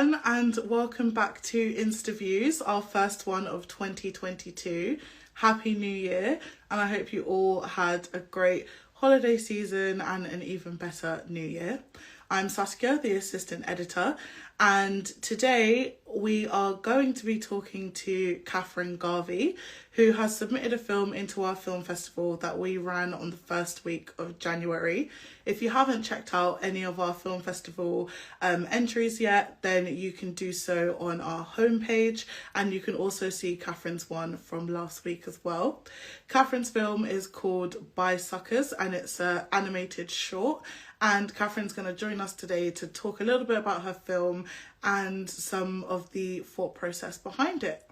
everyone, and welcome back to Instaviews, our first one of 2022. Happy New Year, and I hope you all had a great holiday season and an even better New Year. I'm Saskia, the assistant editor, and today we are going to be talking to Catherine Garvey, who has submitted a film into our film festival that we ran on the first week of January. If you haven't checked out any of our film festival entries yet, then you can do so on our homepage, and you can also see Catherine's one from last week as well. Catherine's film is called By Suckers, and it's an animated short, and Catherine's going to join us today to talk a little bit about her film and some of the thought process behind it.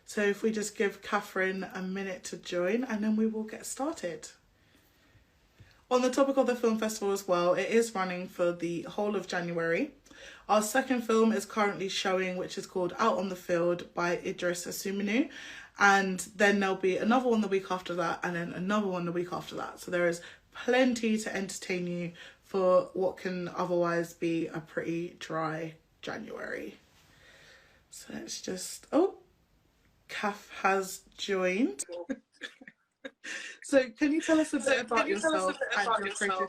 So if we just give Catherine a minute to join, and then we will get started. On the topic of the film festival as well, it is running for the whole of January. Our second film is currently showing, which is called Out on the Field by Idris Asuminu. And then there'll be another one the week after that, and then another one the week after that. So there is plenty to entertain you for what can otherwise be a pretty dry January. So let's just... Oh, Cath has joined. So can you tell us a bit about yourself and your creative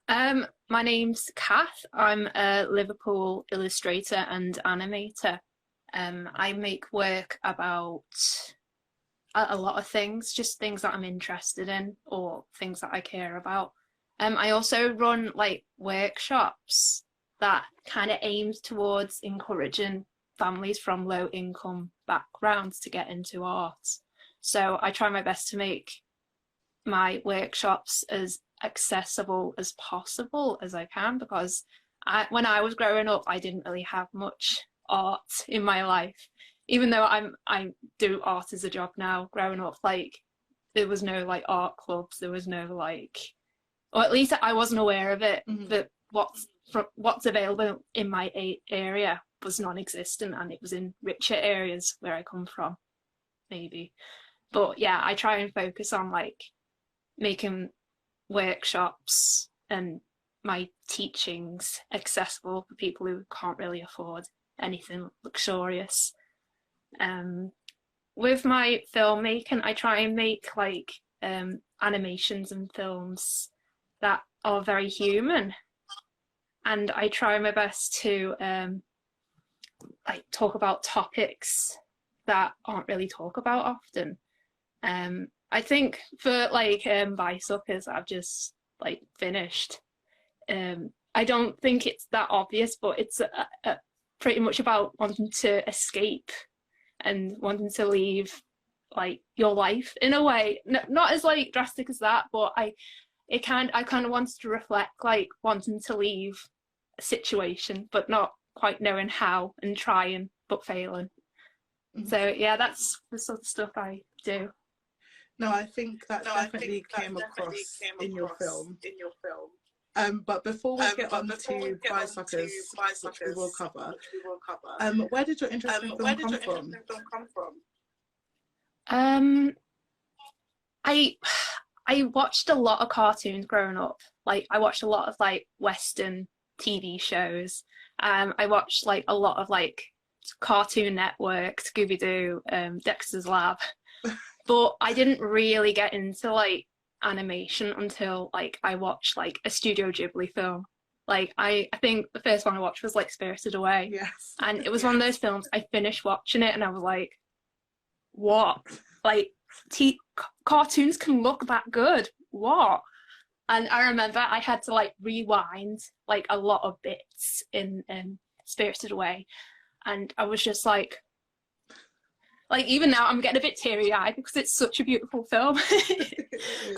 background? My name's Cath. I'm a Liverpool illustrator and animator. I make work about a lot of things, just things that I'm interested in or things that I care about. I also run like workshops that kind of aims towards encouraging families from low income backgrounds to get into art. So I try my best to make my workshops as accessible as possible as I can, because when I was growing up, I didn't really have much art in my life. Even though I do art as a job now, growing up, like, there was no like art clubs, there was no like, or at least I wasn't aware of it. But what's available in my area was non-existent, and it was in richer areas where I come from, maybe. But yeah, I try and focus on like making workshops and my teachings accessible for people who can't really afford anything luxurious. With my filmmaking, I try and make like animations and films that are very human, and I try my best to like talk about topics that aren't really talked about often. I think for like By Suckers, I've just like finished. I don't think it's that obvious, but it's pretty much about wanting to escape and wanting to leave like your life in a way. Not as like drastic as that, but I kind of wanted to reflect like wanting to leave a situation but not quite knowing how, and trying but failing. So yeah, that's the sort of stuff I do. No, I think that definitely came across in your film. But before we get on to By Suckers, which we will cover, where did your interest in film come from? I watched a lot of cartoons growing up. Like, I watched a lot of like Western TV shows. I watched like a lot of like Cartoon Network, Scooby-Doo, Dexter's Lab. But I didn't really get into like animation until like I watched like a Studio Ghibli film. Like I think the first one I watched was like Spirited Away. Yes. And it was one of those films, I finished watching it and I was like, what? Like cartoons can look that good. What? And I remember I had to like rewind like a lot of bits in Spirited Away, and I was just like even now I'm getting a bit teary-eyed because it's such a beautiful film.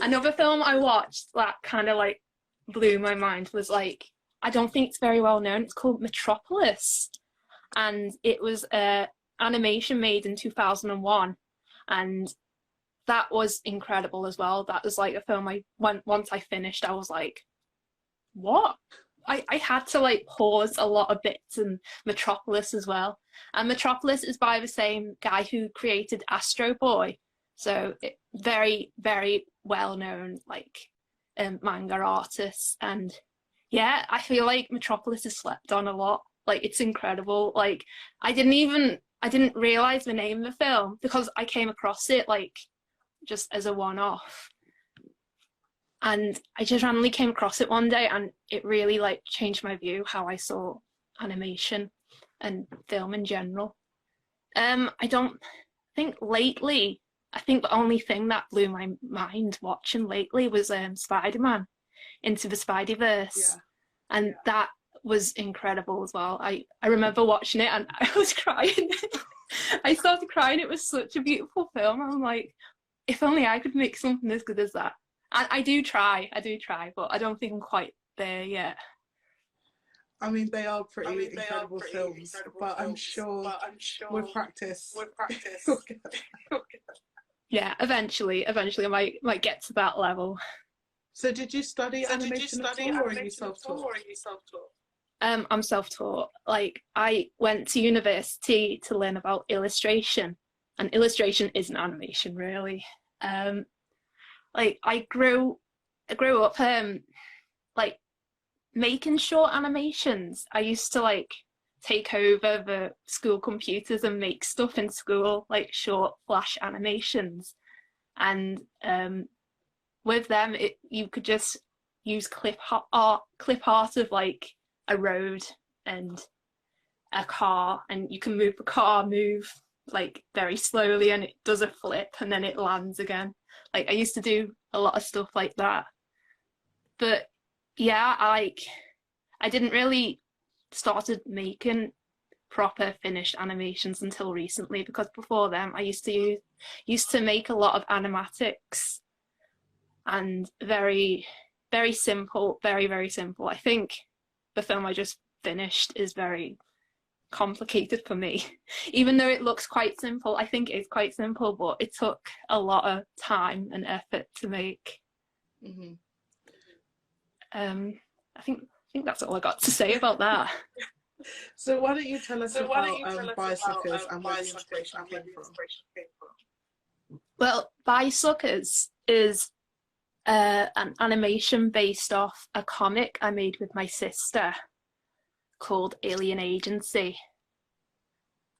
Another film I watched that kind of like blew my mind was like, I don't think it's very well known, it's called Metropolis, and it was animation made in 2001, and that was incredible as well. That was like a film once I finished, I was like, what? I had to like pause a lot of bits in Metropolis as well. And Metropolis is by the same guy who created Astro Boy. So very, very well known like manga artist. And Yeah, I feel like Metropolis is slept on a lot. Like, it's incredible. Like, I didn't realize the name of the film because I came across it like just as a one-off. And I just randomly came across it one day, and it really like changed my view how I saw animation and film in general. I don't think lately. I think the only thing that blew my mind watching lately was Spider-Man Into the Spideyverse, Yeah. and that was incredible as well. I remember watching it and I was crying. I started crying. It was such a beautiful film. I'm like, if only I could make something as good as that. And I do try, but I don't think I'm quite there yet. I mean, they are pretty incredible films, but I'm sure with practice, we'll get there. Yeah, eventually I might get to that level. So did you study animation at all, or are you self-taught? I'm self-taught. Like, I went to university to learn about illustration, and illustration isn't animation really. Like, I grew up like making short animations. I used to like take over the school computers and make stuff in school, like short flash animations. And with them, you could just use clip art of like a road and a car, and you can move the car move like very slowly, and it does a flip and then it lands again. Like, I used to do a lot of stuff like that. But yeah, I didn't really started making proper finished animations until recently, because before then I used to make a lot of animatics, and very simple, very simple. I think the film I just finished is very complicated for me. Even though it looks quite simple, I think it's quite simple, but it took a lot of time and effort to make. Mm-hmm. I think that's all I got to say about that. So why don't you tell us about Bicycles and where the inspiration came from? Well, Bicycles is an animation based off a comic I made with my sister called Alien Agency.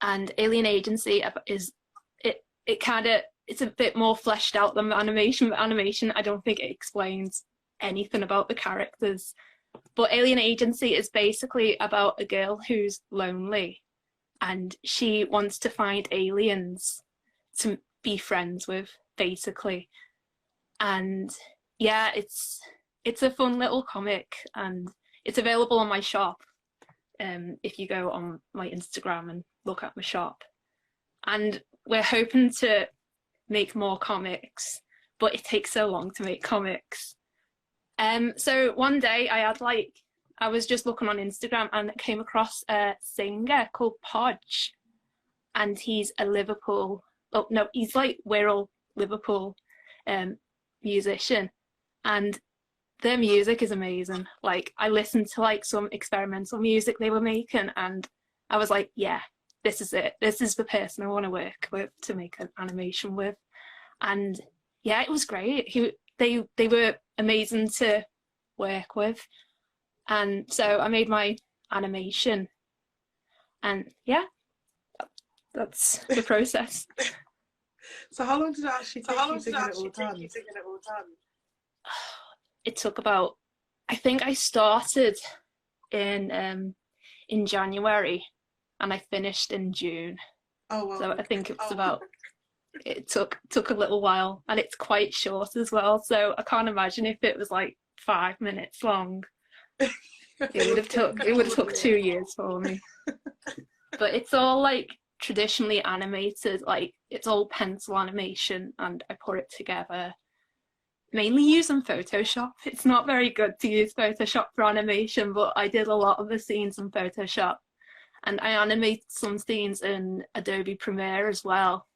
And Alien Agency is it's a bit more fleshed out than the animation. But animation, I don't think it explains anything about the characters. But Alien Agency is basically about a girl who's lonely, and she wants to find aliens to be friends with, basically. And yeah, it's a fun little comic, and it's available on my shop. If you go on my Instagram and look at my shop. And we're hoping to make more comics, but it takes so long to make comics. So one day I was just looking on Instagram and came across a singer called Podge, and he's a Liverpool, oh no, he's like Wirral, Liverpool musician, and their music is amazing. Like, I listened to like some experimental music they were making, and I was like, yeah, this is it. This is the person I want to work with to make an animation with. And yeah, it was great. They were amazing to work with. And so I made my animation, and yeah, that's the process. So how long did it actually take you to get it all done? It took about, I think I started in January and I finished in June. Oh wow. So I think it was about, it took a little while, and it's quite short as well. So I can't imagine if it was like 5 minutes long. It would have took 2 years for me. But it's all like traditionally animated, like it's all pencil animation, and I put it together mainly using Photoshop. It's not very good to use Photoshop for animation, but I did a lot of the scenes in Photoshop, and I animated some scenes in Adobe Premiere as well.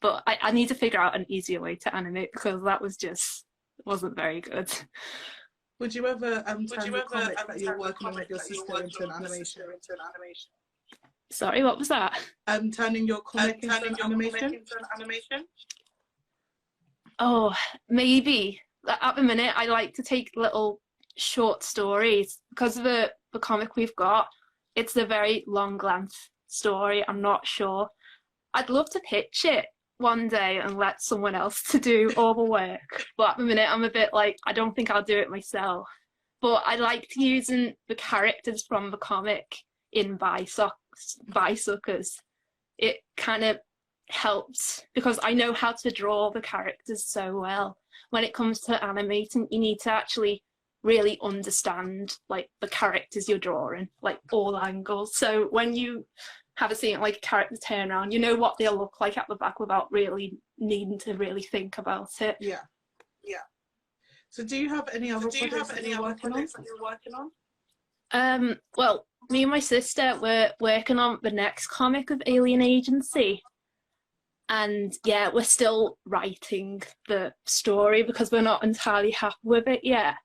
But I need to figure out an easier way to animate, because that wasn't very good. Would you ever turn the comic that you're working on with your sister into an animation? Sorry, what was that? Turning your comic into an animation? Oh, maybe. At the minute, I like to take little short stories because of the comic we've got. It's a very long length story. I'm not sure. I'd love to pitch it one day and let someone else to do all the work. But at the minute, I'm a bit like, I don't think I'll do it myself. But I liked using the characters from the comic in Suckers. It kind of helps because I know how to draw the characters so well. When it comes to animating, you need to actually really understand like the characters you're drawing, like all angles. So when you have a scene like a character turn around, you know what they'll look like at the back without really needing to really think about it. Yeah. So do you have any other projects that you're working on? Well, me and my sister were working on the next comic of Alien Agency. And yeah, we're still writing the story because we're not entirely happy with it yet.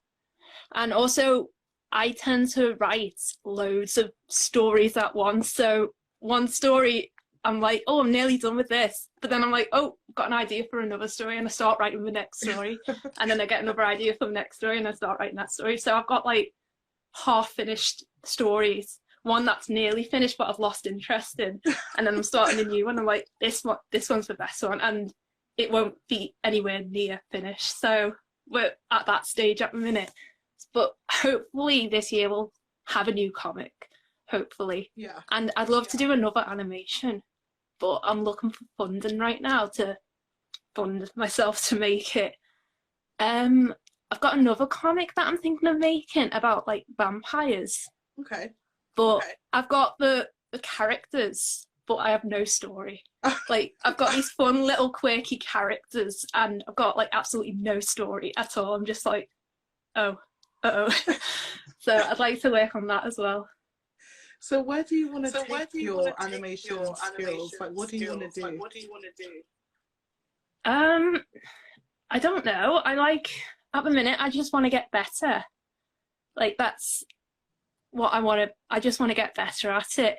And also, I tend to write loads of stories at once. So one story, I'm like, oh, I'm nearly done with this. But then I'm like, oh, I've got an idea for another story, and I start writing the next story. And then I get another idea for the next story, and I start writing that story. So I've got like half-finished stories. One that's nearly finished, but I've lost interest in. And then I'm starting a new one. I'm like, this one's the best one. And it won't be anywhere near finished. So we're at that stage at the minute. But hopefully this year we'll have a new comic. Hopefully. Yeah. And I'd love to do another animation. But I'm looking for funding right now to fund myself to make it. I've got another comic that I'm thinking of making about like vampires. Okay. But I've got the characters, but I have no story. Like, I've got these fun little quirky characters, and I've got like absolutely no story at all. I'm just like, oh, So I'd like to work on that as well. So where do you want to take your animation skills? Like, what do you want to do? I don't know. At the minute, I just want to get better. Like, that's what I want to, I just want to get better at it.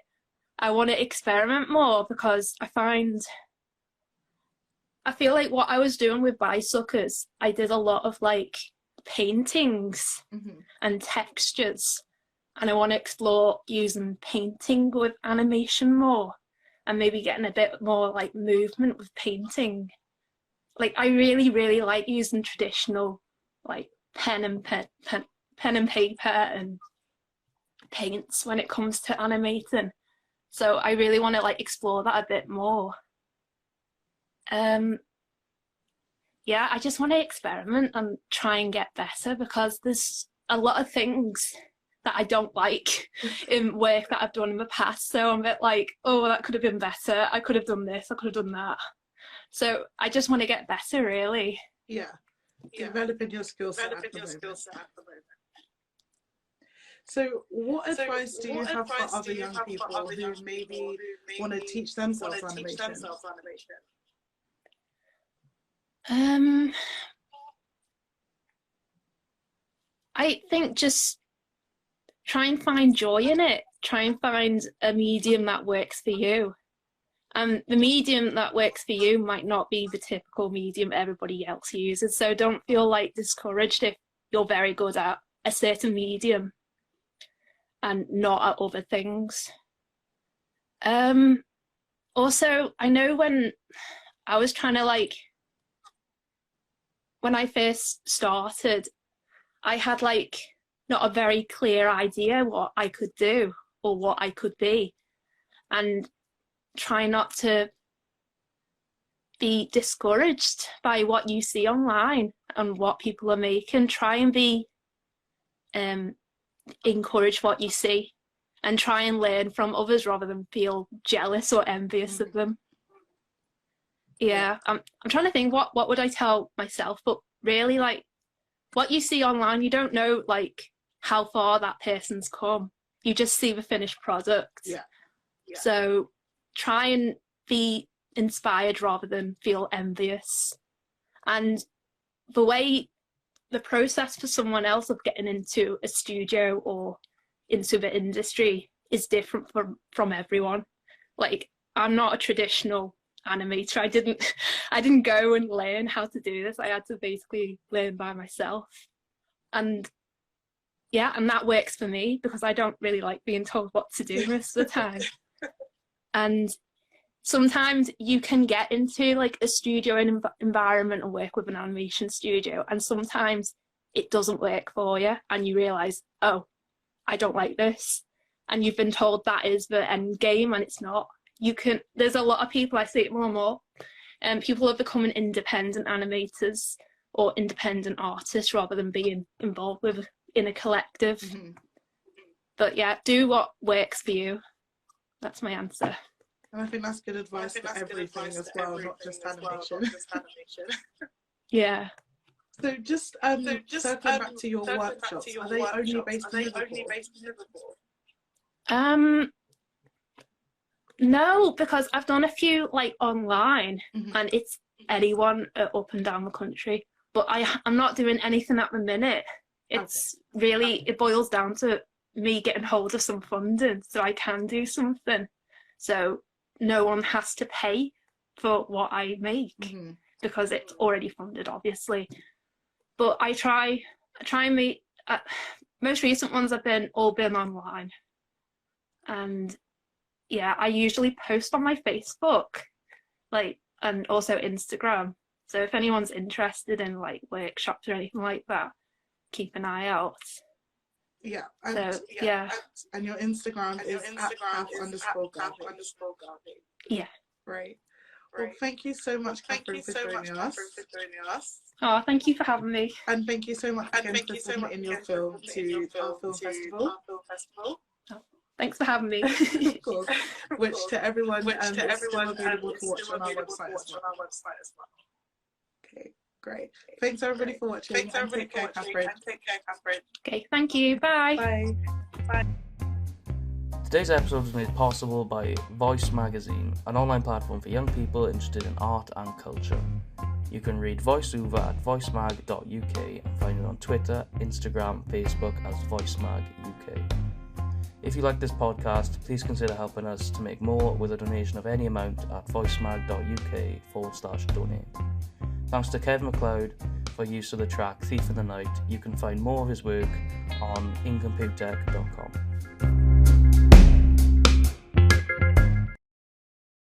I want to experiment more because I feel like what I was doing with Suckers, I did a lot of like paintings and textures, and I want to explore using painting with animation more and maybe getting a bit more like movement with painting. Like, I really like using traditional like pen and paper and paints when it comes to animating. So I really want to like explore that a bit more. Yeah, I just want to experiment and try and get better because there's a lot of things that I don't like in work that I've done in the past. So I'm a bit like, oh, that could have been better. I could have done this. I could have done that. So I just want to get better, really. Yeah. Developing your skill set. So what advice do you have for other young people who maybe want to teach themselves animation? I think just try and find joy in it. Try and find a medium that works for you. The medium that works for you might not be the typical medium everybody else uses. So don't feel like discouraged if you're very good at a certain medium and not at other things. Also, I know when I was trying to like, when I first started, I had like not a very clear idea what I could do or what I could be, and try not to be discouraged by what you see online and what people are making. Try and be encourage what you see and try and learn from others rather than feel jealous or envious of them. Yeah, I'm trying to think what would I tell myself, but really like what you see online, you don't know like how far that person's come. You just see the finished product. Yeah. So try and be inspired rather than feel envious. And the process for someone else of getting into a studio or into the industry is different from everyone. Like, I'm not a traditional animator. I didn't go and learn how to do this. I had to basically learn by myself. And yeah, and that works for me because I don't really like being told what to do most of the time. And sometimes you can get into like a studio environment and work with an animation studio, and sometimes it doesn't work for you and you realise, oh, I don't like this. And you've been told that is the end game and it's not. There's a lot of people, I see it more and more, and people are becoming independent animators or independent artists rather than being involved in a collective. Mm-hmm. But yeah, do what works for you. That's my answer. And I think that's good advice for everything as well, not just animation. Yeah. So just circling back to your workshops, are they only based in Liverpool? No, because I've done a few like online, mm-hmm. and it's anyone up and down the country. But I'm not doing anything at the minute. It's really, it boils down to me getting hold of some funding so I can do something. So no one has to pay for what I make, mm-hmm. because it's already funded, obviously. But I try and meet. Most recent ones have all been online, and yeah, I usually post on my Facebook, like, and also Instagram. So if anyone's interested in like workshops or anything like that, keep an eye out. Yeah. And, And your Instagram is @Cath_Garvey. Yeah. Right. Well, thank you so much, Catherine, for joining us. Oh, thank you for having me. And thank you so much again for submitting your film to our film festival. Oh, thanks for having me. Of course. Which to everyone, available to watch on our website as well. Okay, great. Thanks everybody for watching. Take care, Catherine. Okay, thank you. Bye. Bye. Today's episode was made possible by Voice Magazine, an online platform for young people interested in art and culture. You can read VoiceOver at voicemag.uk and find it on Twitter, Instagram, Facebook as VoiceMagUK. If you like this podcast, please consider helping us to make more with a donation of any amount at voicemag.uk/donate. Thanks to Kev McLeod for use of the track Thief in the Night. You can find more of his work on incomputech.com.